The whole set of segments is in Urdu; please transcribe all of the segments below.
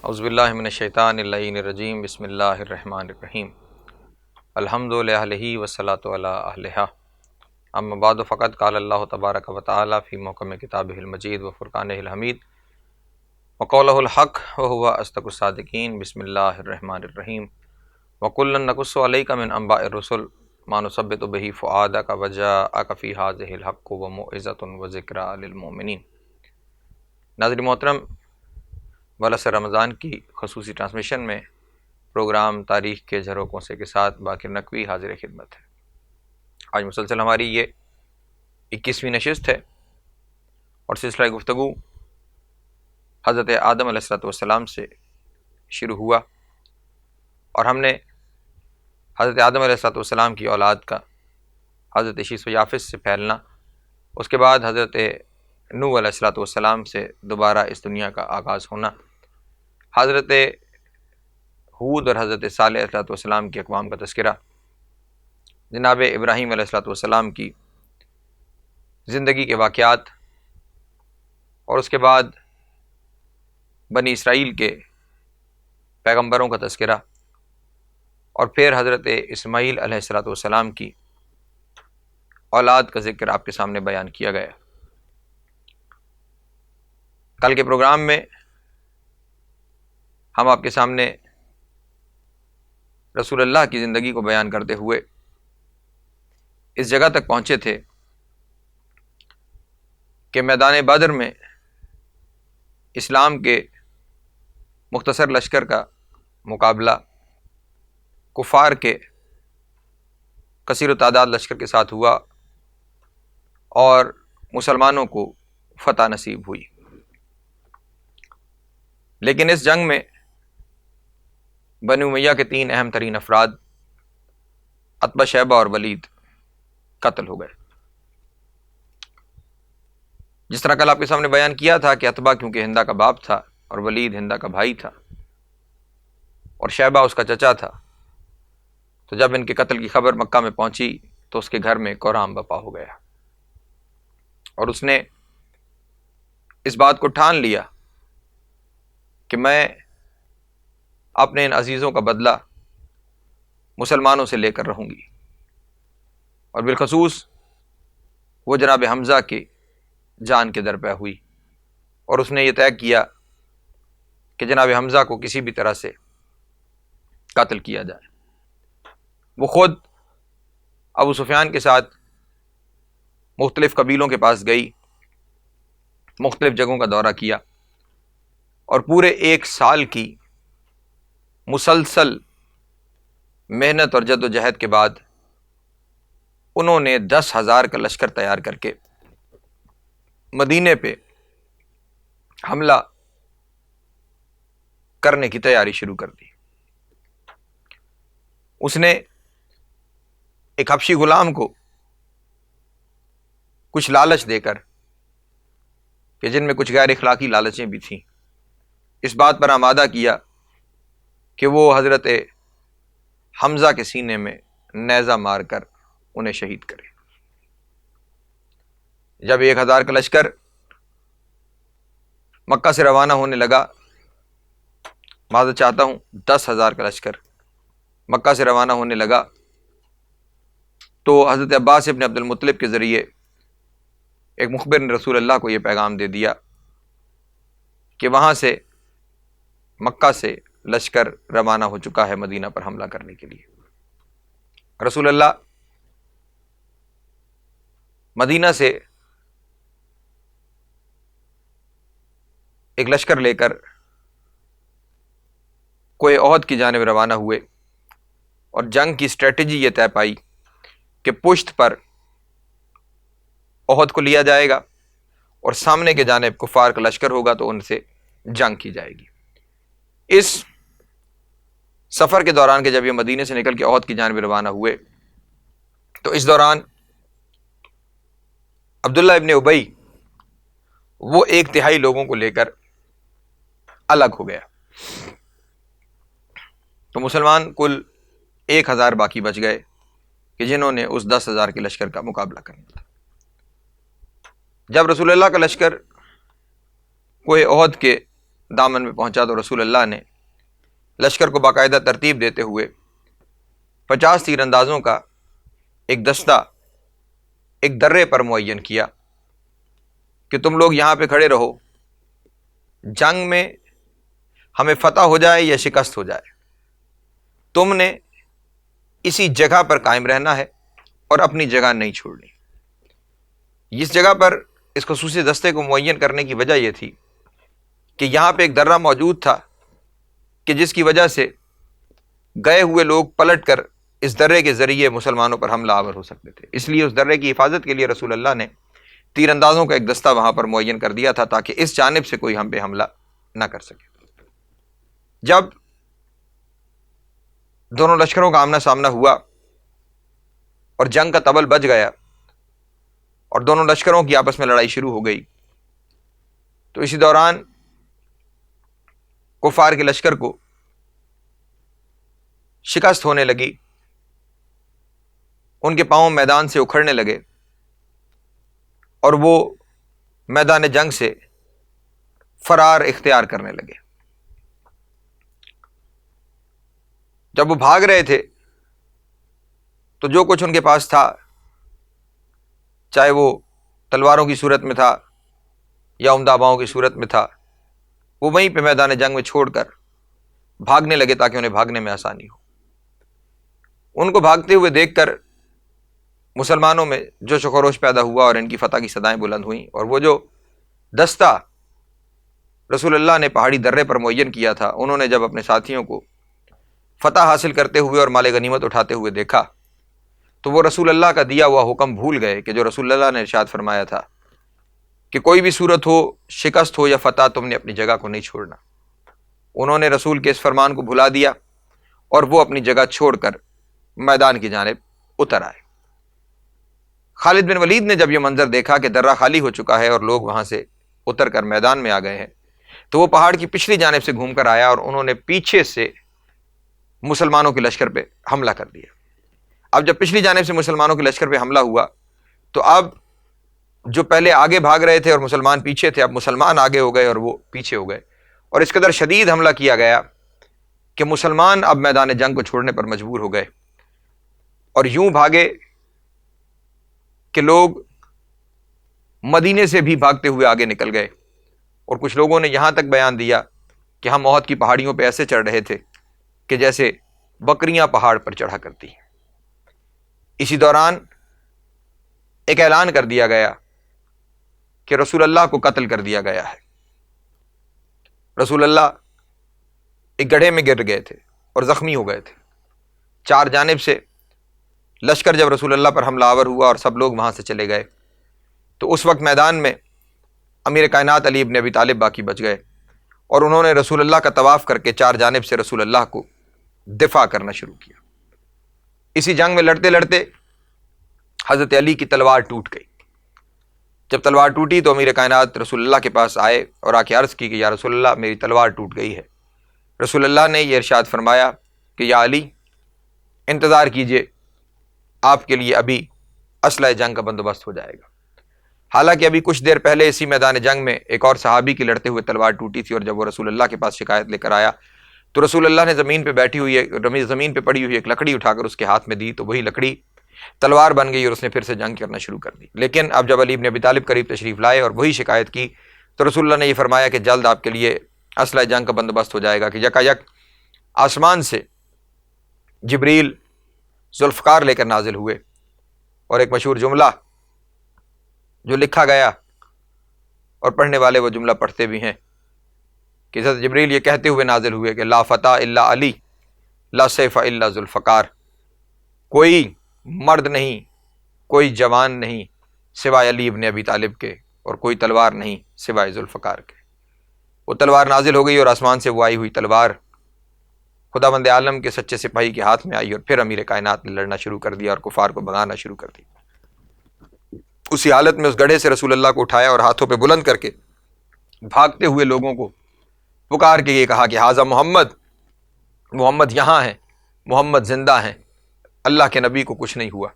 اعوذ باللہ من الشیطان اللعین الرجیم بسم اللہ الرحمن الرحیم الحمد للہ والصلاۃ علی اہلہا اما بعد فقد قال اللہ تبارک و تعالی فی محکم کتابہ المجید و فرقانہ الحمید وقولہ الحق وہو اصدق الصادقین بسم اللہ الرحمن الرحیم وکلا نقص علیک من انباء الرسل ما نثبت بہ فؤادک وجاءک فی ھذہ الحق وموعظۃ وذکریٰ للمؤمنین۔ ناظرین محترم، برس رمضان کی خصوصی ٹرانسمیشن میں پروگرام تاریخ کے جھروکوں سے کے ساتھ باقر نقوی حاضر خدمت ہے۔ آج مسلسل ہماری یہ 21ویں نشست ہے اور سلسلہ گفتگو حضرت آدم علیہ السلام سے شروع ہوا اور ہم نے حضرت آدم علیہ السلام کی اولاد کا حضرت شیث و یافس سے پھیلنا، اس کے بعد حضرت نوح علیہ السلام سے دوبارہ اس دنیا کا آغاز ہونا، حضرت ہود اور حضرت صالح علیہ السلام کی اقوام کا تذکرہ، جناب ابراہیم علیہ السلام کی زندگی کے واقعات، اور اس کے بعد بنی اسرائیل کے پیغمبروں کا تذکرہ، اور پھر حضرت اسماعیل علیہ السلام کی اولاد کا ذکر آپ کے سامنے بیان کیا گیا۔ کل کے پروگرام میں ہم آپ کے سامنے رسول اللہ کی زندگی کو بیان کرتے ہوئے اس جگہ تک پہنچے تھے کہ میدان بدر میں اسلام کے مختصر لشکر کا مقابلہ کفار کے کثیر و تعداد لشکر کے ساتھ ہوا اور مسلمانوں کو فتح نصیب ہوئی، لیکن اس جنگ میں بنی امیہ کے 3 اہم ترین افراد عتبہ، شیبہ اور ولید قتل ہو گئے۔ جس طرح کل آپ کے سامنے بیان کیا تھا کہ عتبہ کیونکہ ہندہ کا باپ تھا اور ولید ہندہ کا بھائی تھا اور شیبہ اس کا چچا تھا، تو جب ان کے قتل کی خبر مکہ میں پہنچی تو اس کے گھر میں کوہرام برپا ہو گیا اور اس نے اس بات کو ٹھان لیا کہ میں اپنے ان عزیزوں کا بدلہ مسلمانوں سے لے کر رہوں گی، اور بالخصوص وہ جناب حمزہ کی جان کے درپے ہوئی، اور اس نے یہ طے کیا کہ جناب حمزہ کو کسی بھی طرح سے قتل کیا جائے۔ وہ خود ابو سفیان کے ساتھ مختلف قبیلوں کے پاس گئی، مختلف جگہوں کا دورہ کیا، اور پورے 1 سال کی مسلسل محنت اور جد و جہد کے بعد انہوں نے 10,000 کا لشکر تیار کر کے مدینے پہ حملہ کرنے کی تیاری شروع کر دی۔ اس نے ایک حبشی غلام کو کچھ لالچ دے کر، کہ جن میں کچھ غیر اخلاقی لالچیں بھی تھیں، اس بات پر آمادہ کیا کہ وہ حضرت حمزہ کے سینے میں نیزہ مار کر انہیں شہید کرے۔ جب 1,000 کا لشکر مکہ سے روانہ ہونے لگا، معذرت چاہتا ہوں 10,000 کا لشکر مکہ سے روانہ ہونے لگا، تو حضرت عباس ابن عبد المطلب کے ذریعے ایک مخبر نے رسول اللہ کو یہ پیغام دے دیا کہ وہاں سے مکہ سے لشکر روانہ ہو چکا ہے مدینہ پر حملہ کرنے کے لیے۔ رسول اللہ مدینہ سے ایک لشکر لے کر کوہ احد کی جانب روانہ ہوئے، اور جنگ کی اسٹریٹجی یہ طے پائی کہ پشت پر احد کو لیا جائے گا اور سامنے کے جانب کفار کا لشکر ہوگا تو ان سے جنگ کی جائے گی۔ اس سفر کے دوران کہ جب یہ مدینے سے نکل کے احد کی جانب روانہ ہوئے، تو اس دوران عبداللہ ابن ابی وہ 1/3 لوگوں کو لے کر الگ ہو گیا، تو مسلمان کل 1,000 باقی بچ گئے کہ جنہوں نے اس 10,000 کے لشکر کا مقابلہ کرنا تھا۔ جب رسول اللہ کا لشکر کوہ احد کے دامن میں پہنچا تو رسول اللہ نے لشکر کو باقاعدہ ترتیب دیتے ہوئے 50 تیر اندازوں کا ایک دستہ ایک درے پر معین کیا کہ تم لوگ یہاں پہ کھڑے رہو، جنگ میں ہمیں فتح ہو جائے یا شکست ہو جائے، تم نے اسی جگہ پر قائم رہنا ہے اور اپنی جگہ نہیں چھوڑنی۔ اس جگہ پر اس خصوصی دستے کو معین کرنے کی وجہ یہ تھی کہ یہاں پہ ایک درہ موجود تھا کہ جس کی وجہ سے گئے ہوئے لوگ پلٹ کر اس درے کے ذریعے مسلمانوں پر حملہ آور ہو سکتے تھے۔ اس لیے اس درے کی حفاظت کے لیے رسول اللہ نے تیر اندازوں کا ایک دستہ وہاں پر معین کر دیا تھا تاکہ اس جانب سے کوئی ہم پہ حملہ نہ کر سکے۔ جب دونوں لشکروں کا آمنا سامنا ہوا اور جنگ کا طبل بج گیا اور دونوں لشکروں کی آپس میں لڑائی شروع ہو گئی، تو اسی دوران کفار کے لشکر کو شکست ہونے لگی، ان کے پاؤں میدان سے اکھڑنے لگے اور وہ میدان جنگ سے فرار اختیار کرنے لگے۔ جب وہ بھاگ رہے تھے تو جو کچھ ان کے پاس تھا، چاہے وہ تلواروں کی صورت میں تھا یا عمدہ باؤں کی صورت میں تھا، وہ وہیں پہ میدان جنگ میں چھوڑ کر بھاگنے لگے تاکہ انہیں بھاگنے میں آسانی ہو۔ ان کو بھاگتے ہوئے دیکھ کر مسلمانوں میں جوش و خروش پیدا ہوا اور ان کی فتح کی صدائیں بلند ہوئیں، اور وہ جو دستہ رسول اللہ نے پہاڑی درے پر معین کیا تھا، انہوں نے جب اپنے ساتھیوں کو فتح حاصل کرتے ہوئے اور مال غنیمت اٹھاتے ہوئے دیکھا تو وہ رسول اللہ کا دیا ہوا حکم بھول گئے کہ جو رسول اللہ نے ارشاد فرمایا تھا کہ کوئی بھی صورت ہو، شکست ہو یا فتح، تم نے اپنی جگہ کو نہیں چھوڑنا۔ انہوں نے رسول کے اس فرمان کو بھلا دیا اور وہ اپنی جگہ چھوڑ کر میدان کی جانب اتر آئے۔ خالد بن ولید نے جب یہ منظر دیکھا کہ درہ خالی ہو چکا ہے اور لوگ وہاں سے اتر کر میدان میں آ گئے ہیں، تو وہ پہاڑ کی پچھلی جانب سے گھوم کر آیا اور انہوں نے پیچھے سے مسلمانوں کے لشکر پہ حملہ کر دیا۔ اب جب پچھلی جانب سے مسلمانوں کے لشکر پہ حملہ ہوا تو اب جو پہلے آگے بھاگ رہے تھے اور مسلمان پیچھے تھے، اب مسلمان آگے ہو گئے اور وہ پیچھے ہو گئے، اور اس قدر شدید حملہ کیا گیا کہ مسلمان اب میدان جنگ کو چھوڑنے پر مجبور ہو گئے، اور یوں بھاگے کہ لوگ مدینے سے بھی بھاگتے ہوئے آگے نکل گئے، اور کچھ لوگوں نے یہاں تک بیان دیا کہ ہم احد کی پہاڑیوں پہ ایسے چڑھ رہے تھے کہ جیسے بکریاں پہاڑ پر چڑھا کرتی ہیں۔ اسی دوران ایک اعلان کر دیا گیا کہ رسول اللہ کو قتل کر دیا گیا ہے۔ رسول اللہ ایک گڑھے میں گر گئے تھے اور زخمی ہو گئے تھے۔ چار جانب سے لشکر جب رسول اللہ پر حملہ آور ہوا اور سب لوگ وہاں سے چلے گئے تو اس وقت میدان میں امیر کائنات علی ابن ابی طالب باقی بچ گئے، اور انہوں نے رسول اللہ کا طواف کر کے چار جانب سے رسول اللہ کو دفاع کرنا شروع کیا۔ اسی جنگ میں لڑتے لڑتے حضرت علی کی تلوار ٹوٹ گئی۔ جب تلوار ٹوٹی تو امیر کائنات رسول اللہ کے پاس آئے اور آ کے عرض کی کہ یا رسول اللہ، میری تلوار ٹوٹ گئی ہے۔ رسول اللہ نے یہ ارشاد فرمایا کہ یا علی، انتظار کیجئے، آپ کے لیے ابھی اسلحہ جنگ کا بندوبست ہو جائے گا۔ حالانکہ ابھی کچھ دیر پہلے اسی میدان جنگ میں ایک اور صحابی کی لڑتے ہوئے تلوار ٹوٹی تھی، اور جب وہ رسول اللہ کے پاس شکایت لے کر آیا تو رسول اللہ نے زمین پہ پڑی ہوئی ایک لکڑی اٹھا کر اس کے ہاتھ میں دی، تو وہی لکڑی تلوار بن گئی اور اس نے پھر سے جنگ کرنا شروع کر دی۔ لیکن اب جب علی ابن ابی طالب قریب تشریف لائے اور وہی شکایت کی تو رسول اللہ نے یہ فرمایا کہ جلد آپ کے لیے اسلحہ جنگ کا بندوبست ہو جائے گا، کہ یکا یک آسمان سے جبریل ذوالفقار لے کر نازل ہوئے، اور ایک مشہور جملہ جو لکھا گیا اور پڑھنے والے وہ جملہ پڑھتے بھی ہیں کہ حضرت جبریل یہ کہتے ہوئے نازل ہوئے کہ لا فتح الا علی لا سیف الا ذوالفقار، کوئی مرد نہیں، کوئی جوان نہیں سوائے علی ابن ابی طالب کے، اور کوئی تلوار نہیں سوائے ذوالفقار کے۔ وہ تلوار نازل ہو گئی اور آسمان سے وہ آئی ہوئی تلوار خداوند عالم کے سچے سپاہی کے ہاتھ میں آئی، اور پھر امیر کائنات نے لڑنا شروع کر دیا اور کفار کو بھگانا شروع کر دیا۔ اسی حالت میں اس گڑھے سے رسول اللہ کو اٹھایا اور ہاتھوں پہ بلند کر کے بھاگتے ہوئے لوگوں کو پکار کے یہ کہا کہ حاذا محمد، محمد یہاں ہیں، محمد زندہ ہیں، اللہ کے نبی کو کچھ نہیں ہوا۔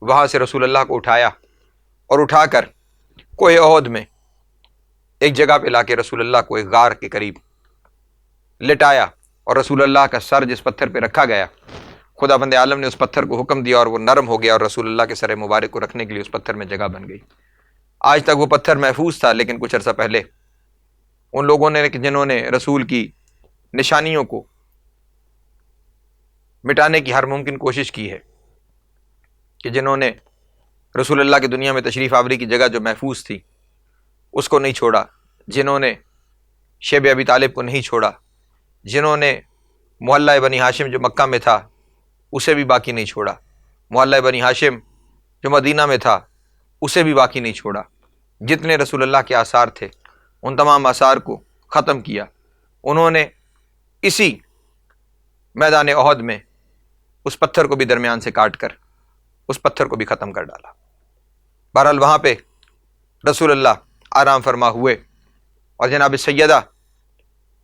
وہاں سے رسول اللہ کو اٹھایا اور اٹھا کر کوہ احد میں ایک جگہ پہ لا کے رسول اللہ کو ایک غار کے قریب لٹایا، اور رسول اللہ کا سر جس پتھر پہ رکھا گیا، خدا بند عالم نے اس پتھر کو حکم دیا اور وہ نرم ہو گیا، اور رسول اللہ کے سر مبارک کو رکھنے کے لیے اس پتھر میں جگہ بن گئی۔ آج تک وہ پتھر محفوظ تھا، لیکن کچھ عرصہ پہلے ان لوگوں نے جنہوں نے رسول کی نشانیوں کو مٹانے کی ہر ممکن کوشش کی ہے، کہ جنہوں نے رسول اللہ کی دنیا میں تشریف آوری کی جگہ جو محفوظ تھی اس کو نہیں چھوڑا، جنہوں نے شیب ابی طالب کو نہیں چھوڑا، جنہوں نے محلہ بنی ہاشم جو مکہ میں تھا اسے بھی باقی نہیں چھوڑا، محلہ بنی ہاشم جو مدینہ میں تھا اسے بھی باقی نہیں چھوڑا، جتنے رسول اللہ کے آثار تھے ان تمام آثار کو ختم کیا۔ انہوں نے اسی میدان احد میں اس پتھر کو بھی درمیان سے کاٹ کر اس پتھر کو بھی ختم کر ڈالا۔ بہرحال وہاں پہ رسول اللہ آرام فرما ہوئے، اور جناب سیدہ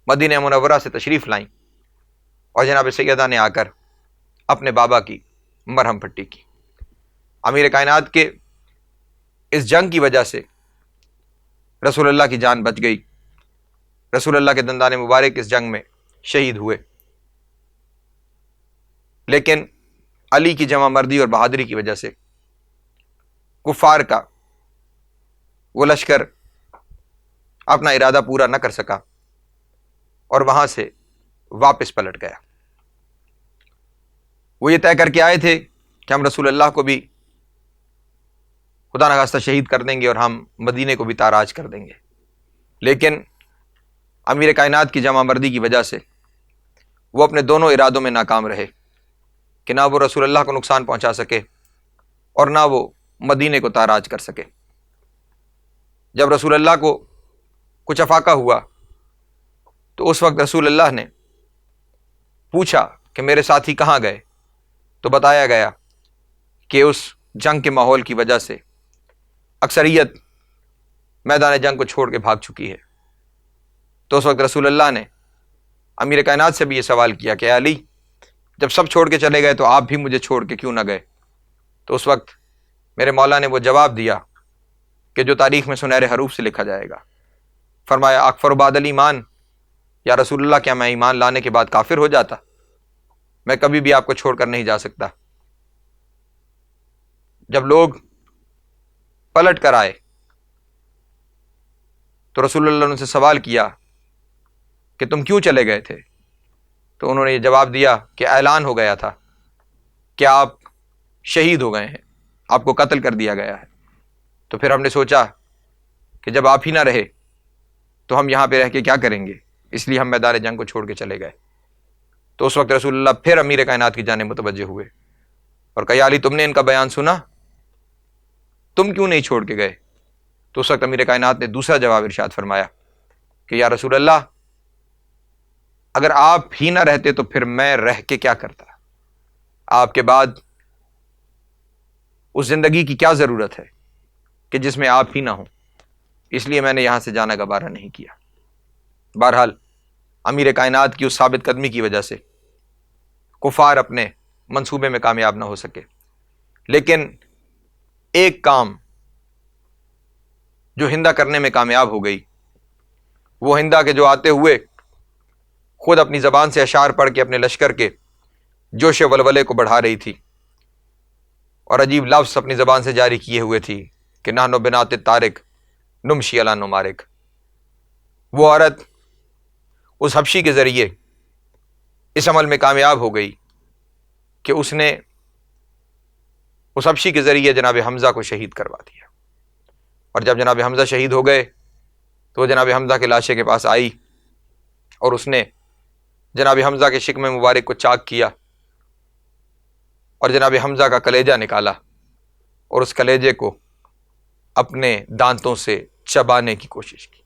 مدینہ منورہ سے تشریف لائیں، اور جناب سیدہ نے آ کر اپنے بابا کی مرہم پٹی کی۔ امیر کائنات کے اس جنگ کی وجہ سے رسول اللہ کی جان بچ گئی، رسول اللہ کے دندان مبارک اس جنگ میں شہید ہوئے، لیکن علی کی جمع مردی اور بہادری کی وجہ سے کفار کا وہ لشکر اپنا ارادہ پورا نہ کر سکا اور وہاں سے واپس پلٹ گیا۔ وہ یہ طے کر کے آئے تھے کہ ہم رسول اللہ کو بھی خدا نخواستہ شہید کر دیں گے اور ہم مدینے کو بھی تاراج کر دیں گے، لیکن امیر کائنات کی جمع مردی کی وجہ سے وہ اپنے دونوں ارادوں میں ناکام رہے، کہ نہ وہ رسول اللہ کو نقصان پہنچا سکے اور نہ وہ مدینے کو تاراج کر سکے۔ جب رسول اللہ کو کچھ افاقہ ہوا تو اس وقت رسول اللہ نے پوچھا کہ میرے ساتھی کہاں گئے، تو بتایا گیا کہ اس جنگ کے ماحول کی وجہ سے اکثریت میدان جنگ کو چھوڑ کے بھاگ چکی ہے۔ تو اس وقت رسول اللہ نے امیر کائنات سے بھی یہ سوال کیا کہ اے علی، جب سب چھوڑ کے چلے گئے تو آپ بھی مجھے چھوڑ کے کیوں نہ گئے؟ تو اس وقت میرے مولا نے وہ جواب دیا کہ جو تاریخ میں سنہرے حروف سے لکھا جائے گا۔ فرمایا اکفر بعد الایمان، یا رسول اللہ کیا میں ایمان لانے کے بعد کافر ہو جاتا؟ میں کبھی بھی آپ کو چھوڑ کر نہیں جا سکتا۔ جب لوگ پلٹ کر آئے تو رسول اللہ نے ان سے سوال کیا کہ تم کیوں چلے گئے تھے؟ تو انہوں نے یہ جواب دیا کہ اعلان ہو گیا تھا کہ آپ شہید ہو گئے ہیں، آپ کو قتل کر دیا گیا ہے۔ تو پھر ہم نے سوچا کہ جب آپ ہی نہ رہے تو ہم یہاں پہ رہ کے کیا کریں گے، اس لیے ہم میدان جنگ کو چھوڑ کے چلے گئے۔ تو اس وقت رسول اللہ پھر امیر کائنات کی جانب متوجہ ہوئے اور کہا علی تم نے ان کا بیان سنا، تم کیوں نہیں چھوڑ کے گئے؟ تو اس وقت امیر کائنات نے دوسرا جواب ارشاد فرمایا کہ یا رسول اللہ، اگر آپ ہی نہ رہتے تو پھر میں رہ کے کیا کرتا؟ آپ کے بعد اس زندگی کی کیا ضرورت ہے کہ جس میں آپ ہی نہ ہوں؟ اس لیے میں نے یہاں سے جانا گوارہ نہیں کیا۔ بہرحال امیر کائنات کی اس ثابت قدمی کی وجہ سے کفار اپنے منصوبے میں کامیاب نہ ہو سکے، لیکن ایک کام جو ہندا کرنے میں کامیاب ہو گئی، وہ ہندا کے جو آتے ہوئے خود اپنی زبان سے اشعار پڑھ کے اپنے لشکر کے جوش ولولے کو بڑھا رہی تھی، اور عجیب لفظ اپنی زبان سے جاری کیے ہوئے تھی کہ نحن بنات طارق نمشی علی نمارق۔ وہ عورت اس حبشی کے ذریعے اس عمل میں کامیاب ہو گئی کہ اس نے اس حبشی کے ذریعے جناب حمزہ کو شہید کروا دیا، اور جب جناب حمزہ شہید ہو گئے تو وہ جناب حمزہ کے لاشے کے پاس آئی اور اس نے جناب حمزہ کے شکم مبارک کو چاک کیا اور جناب حمزہ کا کلیجہ نکالا اور اس کلیجے کو اپنے دانتوں سے چبانے کی کوشش کی۔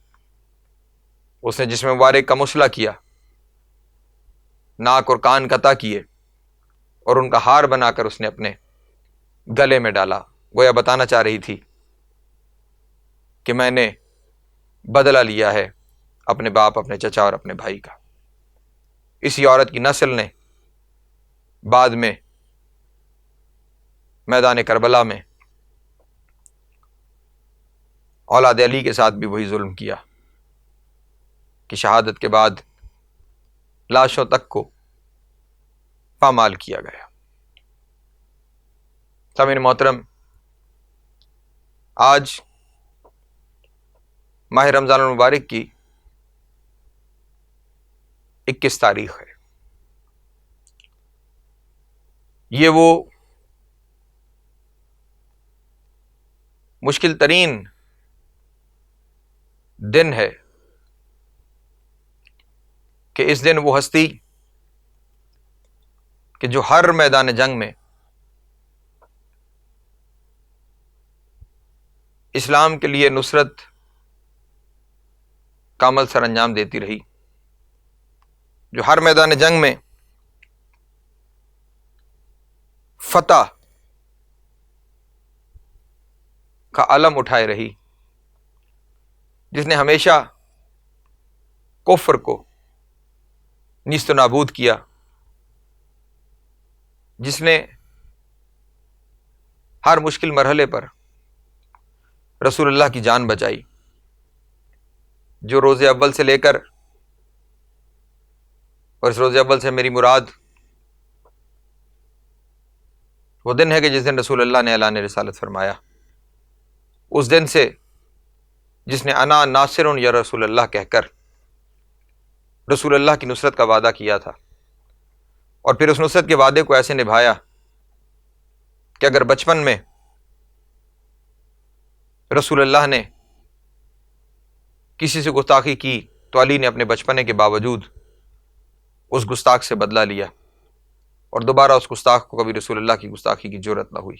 اس نے جسم مبارک کا مسئلہ کیا، ناک اور کان قطع کیے اور ان کا ہار بنا کر اس نے اپنے گلے میں ڈالا، گویا بتانا چاہ رہی تھی کہ میں نے بدلہ لیا ہے اپنے باپ، اپنے چچا اور اپنے بھائی کا۔ اسی عورت کی نسل نے بعد میں میدان کربلا میں اولاد علی کے ساتھ بھی وہی ظلم کیا۔ کہ شہادت کے بعد لاشوں تک کو پامال کیا گیا۔ سامعین محترم، آج ماہ رمضان المبارک کی 21 تاریخ ہے۔ یہ وہ مشکل ترین دن ہے کہ اس دن وہ ہستی کہ جو ہر میدان جنگ میں اسلام کے لیے نصرت کا عمل سر انجام دیتی رہی، جو ہر میدان جنگ میں فتح کا علم اٹھائے رہی، جس نے ہمیشہ کفر کو نیست و نابود کیا، جس نے ہر مشکل مرحلے پر رسول اللہ کی جان بچائی، جو روز اول سے لے کر، اور اس روز اول سے میری مراد وہ دن ہے کہ جس دن رسول اللہ نے اعلان رسالت فرمایا، اس دن سے جس نے انا ناصر یا رسول اللہ کہہ کر رسول اللہ کی نصرت کا وعدہ کیا تھا، اور پھر اس نصرت کے وعدے کو ایسے نبھایا کہ اگر بچپن میں رسول اللہ نے کسی سے گستاخی کی تو علی نے اپنے بچپنے کے باوجود اس گستاخ سے بدلہ لیا، اور دوبارہ اس گستاخ کو کبھی رسول اللہ کی گستاخی کی جرأت نہ ہوئی۔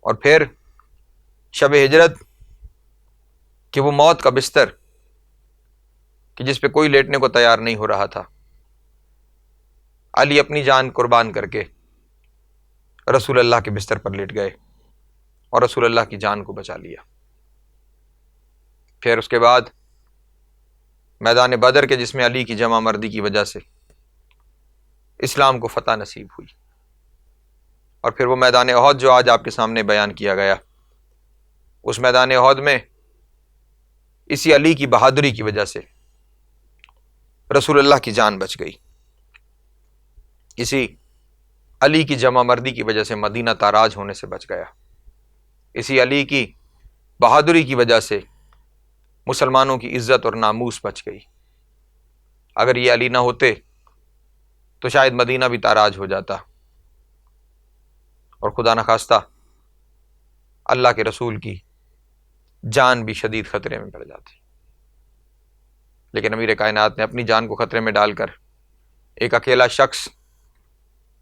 اور پھر شب ہجرت کہ وہ موت کا بستر کہ جس پہ کوئی لیٹنے کو تیار نہیں ہو رہا تھا، علی اپنی جان قربان کر کے رسول اللہ کے بستر پر لیٹ گئے اور رسول اللہ کی جان کو بچا لیا۔ پھر اس کے بعد میدان بدر کے جس میں علی کی جمع مردی کی وجہ سے اسلام کو فتح نصیب ہوئی، اور پھر وہ میدان احد جو آج آپ کے سامنے بیان کیا گیا، اس میدان احد میں اسی علی کی بہادری کی وجہ سے رسول اللہ کی جان بچ گئی، اسی علی کی جمع مردی کی وجہ سے مدینہ تاراج ہونے سے بچ گیا، اسی علی کی بہادری کی وجہ سے مسلمانوں کی عزت اور ناموس بچ گئی۔ اگر یہ علی نہ ہوتے تو شاید مدینہ بھی تاراج ہو جاتا، اور خدا نخواستہ اللہ کے رسول کی جان بھی شدید خطرے میں پڑ جاتی۔ لیکن امیر کائنات نے اپنی جان کو خطرے میں ڈال کر ایک اکیلا شخص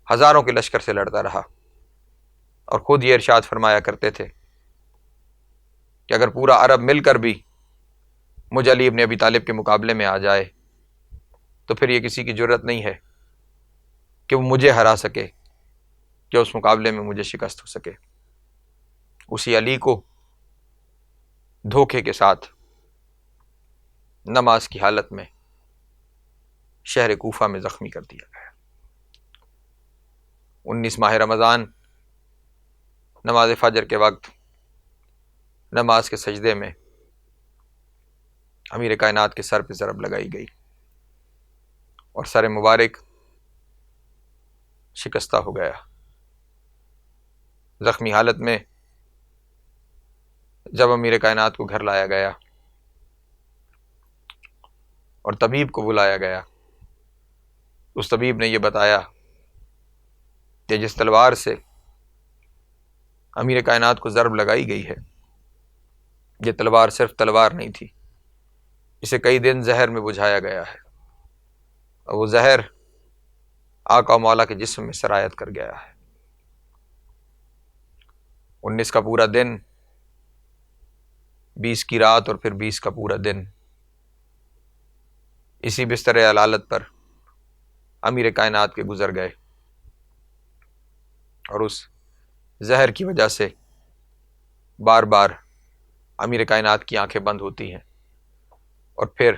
ہزاروں کے لشکر سے لڑتا رہا، اور خود یہ ارشاد فرمایا کرتے تھے کہ اگر پورا عرب مل کر بھی مجھے علی ابن ابی طالب کے مقابلے میں آ جائے تو پھر یہ کسی کی جرأت نہیں ہے کہ وہ مجھے ہرا سکے، کہ اس مقابلے میں مجھے شکست ہو سکے۔ اسی علی کو دھوکے کے ساتھ نماز کی حالت میں شہر کوفہ میں زخمی کر دیا گیا۔ 19 ماہ رمضان نماز فجر کے وقت نماز کے سجدے میں امیر کائنات کے سر پہ ضرب لگائی گئی، اور سر مبارک شکستہ ہو گیا۔ زخمی حالت میں جب امیر کائنات کو گھر لایا گیا اور طبیب کو بلایا گیا، اس طبیب نے یہ بتایا کہ جس تلوار سے امیر کائنات کو ضرب لگائی گئی ہے، یہ تلوار صرف تلوار نہیں تھی، اسے کئی دن زہر میں بجھایا گیا ہے، اور وہ زہر آقا و مولا کے جسم میں سرایت کر گیا ہے۔ 19 کا پورا دن، 20 کی رات، اور پھر 20 کا پورا دن اسی بستر علالت پر امیر کائنات کے گزر گئے، اور اس زہر کی وجہ سے بار بار امیر کائنات کی آنکھیں بند ہوتی ہیں، اور پھر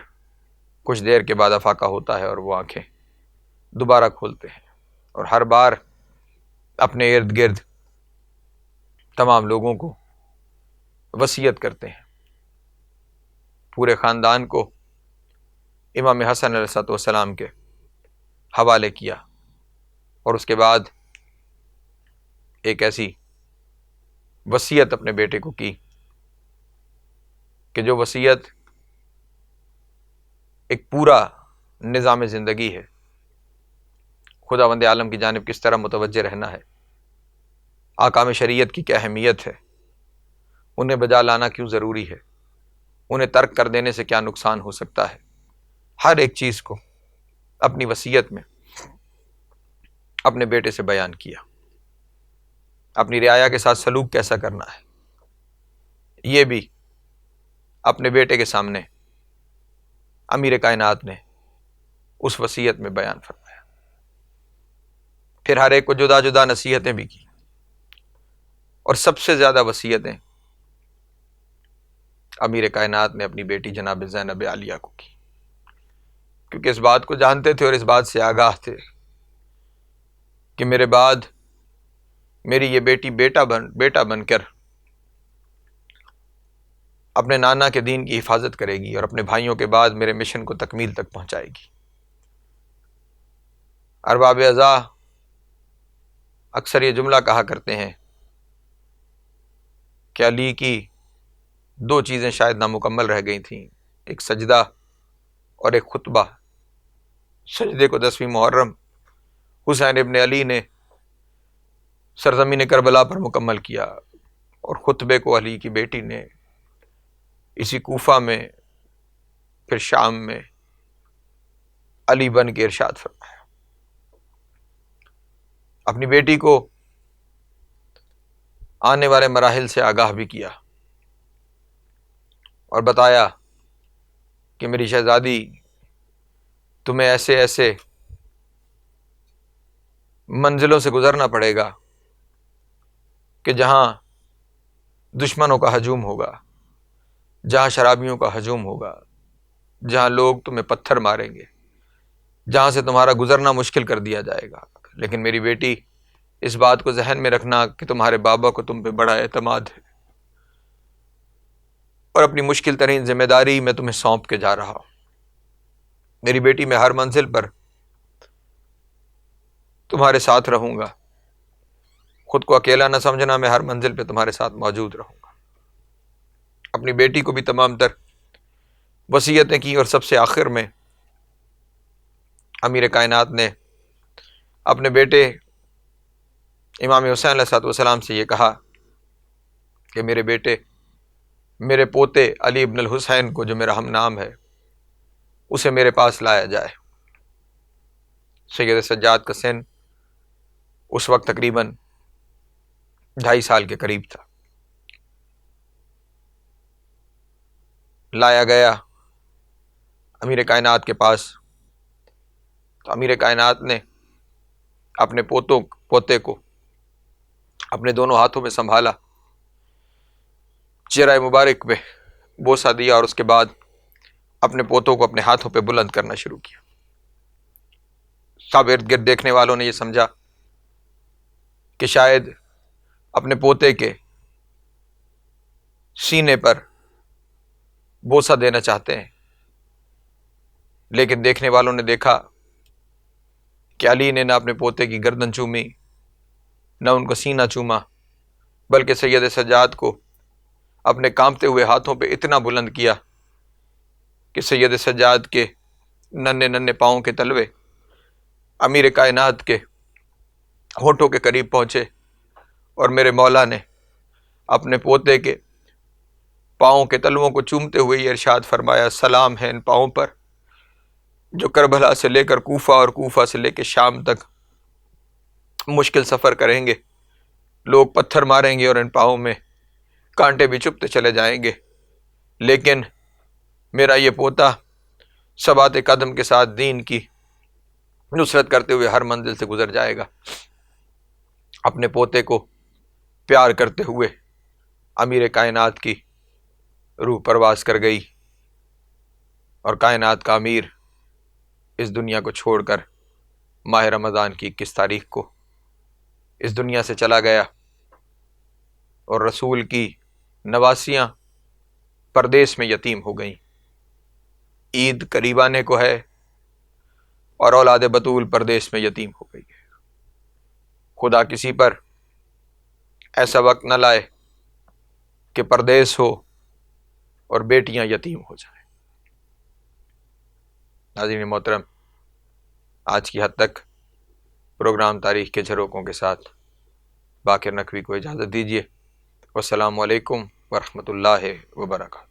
کچھ دیر کے بعد افاقہ ہوتا ہے اور وہ آنکھیں دوبارہ کھولتے ہیں، اور ہر بار اپنے ارد گرد تمام لوگوں کو وصیت کرتے ہیں، پورے خاندان کو امام حسن علیہ السلام کے حوالے کیا، اور اس کے بعد ایک ایسی وصیت اپنے بیٹے کو کی کہ جو وصیت ایک پورا نظام زندگی ہے، خداوند عالم کی جانب کس طرح متوجہ رہنا ہے، احکام شریعت کی کیا اہمیت ہے، انہیں بجا لانا کیوں ضروری ہے، انہیں ترک کر دینے سے کیا نقصان ہو سکتا ہے، ہر ایک چیز کو اپنی وصیت میں اپنے بیٹے سے بیان کیا۔ اپنی رعایا کے ساتھ سلوک کیسا کرنا ہے، یہ بھی اپنے بیٹے کے سامنے امیر کائنات نے اس وصیت میں بیان فرمایا۔ پھر ہر ایک کو جدا جدا نصیحتیں بھی کی، اور سب سے زیادہ وصیتیں امیر کائنات نے اپنی بیٹی جناب زینب عالیہ کو کی، کیونکہ اس بات کو جانتے تھے اور اس بات سے آگاہ تھے کہ میرے بعد میری یہ بیٹی بیٹا بن کر اپنے نانا کے دین کی حفاظت کرے گی اور اپنے بھائیوں کے بعد میرے مشن کو تکمیل تک پہنچائے گی۔ ارباب ازا اکثر یہ جملہ کہا کرتے ہیں کہ علی کی دو چیزیں شاید نامکمل رہ گئی تھیں، ایک سجدہ اور ایک خطبہ۔ سجدے کو 10ویں محرم حسین ابن علی نے سرزمین کربلا پر مکمل کیا، اور خطبے کو علی کی بیٹی نے اسی کوفہ میں پھر شام میں علی بن کے ارشاد فرمایا۔ اپنی بیٹی کو آنے والے مراحل سے آگاہ بھی کیا اور بتایا کہ میری شہزادی، تمہیں ایسے ایسے منزلوں سے گزرنا پڑے گا کہ جہاں دشمنوں کا ہجوم ہوگا، جہاں شرابیوں کا ہجوم ہوگا، جہاں لوگ تمہیں پتھر ماریں گے، جہاں سے تمہارا گزرنا مشکل کر دیا جائے گا، لیکن میری بیٹی اس بات کو ذہن میں رکھنا کہ تمہارے بابا کو تم پہ بڑا اعتماد ہے، اور اپنی مشکل ترین ذمہ داری میں تمہیں سونپ کے جا رہا ہوں۔ میری بیٹی، میں ہر منزل پر تمہارے ساتھ رہوں گا، خود کو اکیلا نہ سمجھنا، میں ہر منزل پہ تمہارے ساتھ موجود رہوں گا۔ اپنی بیٹی کو بھی تمام تر وصیتیں کی، اور سب سے آخر میں امیر کائنات نے اپنے بیٹے امام حسین علیہ السلام سے یہ کہا کہ میرے بیٹے، میرے پوتے علی ابن الحسین کو، جو میرا ہم نام ہے، اسے میرے پاس لایا جائے۔ سید سجاد کا سن اس وقت تقریباً 2.5 سال کے قریب تھا۔ لایا گیا امیر کائنات کے پاس، تو امیر کائنات نے اپنے پوتے کو اپنے دونوں ہاتھوں میں سنبھالا، چہرہ مبارک پہ بوسہ دیا، اور اس کے بعد اپنے پوتوں کو اپنے ہاتھوں پہ بلند کرنا شروع کیا۔ سب ارد گرد دیکھنے والوں نے یہ سمجھا کہ شاید اپنے پوتے کے سینے پر بوسہ دینا چاہتے ہیں، لیکن دیکھنے والوں نے دیکھا کہ علی نے نہ اپنے پوتے کی گردن چومی، نہ ان کو سینہ چوما، بلکہ سید سجاد کو اپنے کانپتے ہوئے ہاتھوں پہ اتنا بلند کیا کہ سید سجاد کے ننھے ننھے پاؤں کے تلوے امیر کائنات کے ہونٹوں کے قریب پہنچے، اور میرے مولا نے اپنے پوتے کے پاؤں کے تلووں کو چومتے ہوئے یہ ارشاد فرمایا، سلام ہے ان پاؤں پر جو کربلا سے لے کر کوفہ اور کوفہ سے لے کے شام تک مشکل سفر کریں گے، لوگ پتھر ماریں گے اور ان پاؤں میں کانٹے بھی چبھتے چلے جائیں گے، لیکن میرا یہ پوتا ثبات قدم کے ساتھ دین کی نصرت کرتے ہوئے ہر منزل سے گزر جائے گا۔ اپنے پوتے کو پیار کرتے ہوئے امیر کائنات کی روح پرواز کر گئی، اور کائنات کا امیر اس دنیا کو چھوڑ کر ماہ رمضان کی 21 تاریخ کو اس دنیا سے چلا گیا، اور رسول کی نواسیاں پردیس میں یتیم ہو گئیں۔ عید قریب آنے کو ہے اور اولاد بطول پردیس میں یتیم ہو گئی ہے۔ خدا کسی پر ایسا وقت نہ لائے کہ پردیس ہو اور بیٹیاں یتیم ہو جائیں۔ ناظرین محترم، آج کی حد تک پروگرام تاریخ کے جھروکوں کے ساتھ باقر نقوی کو اجازت دیجیے۔ والسلام علیکم ورحمۃ اللہ وبرکاتہ۔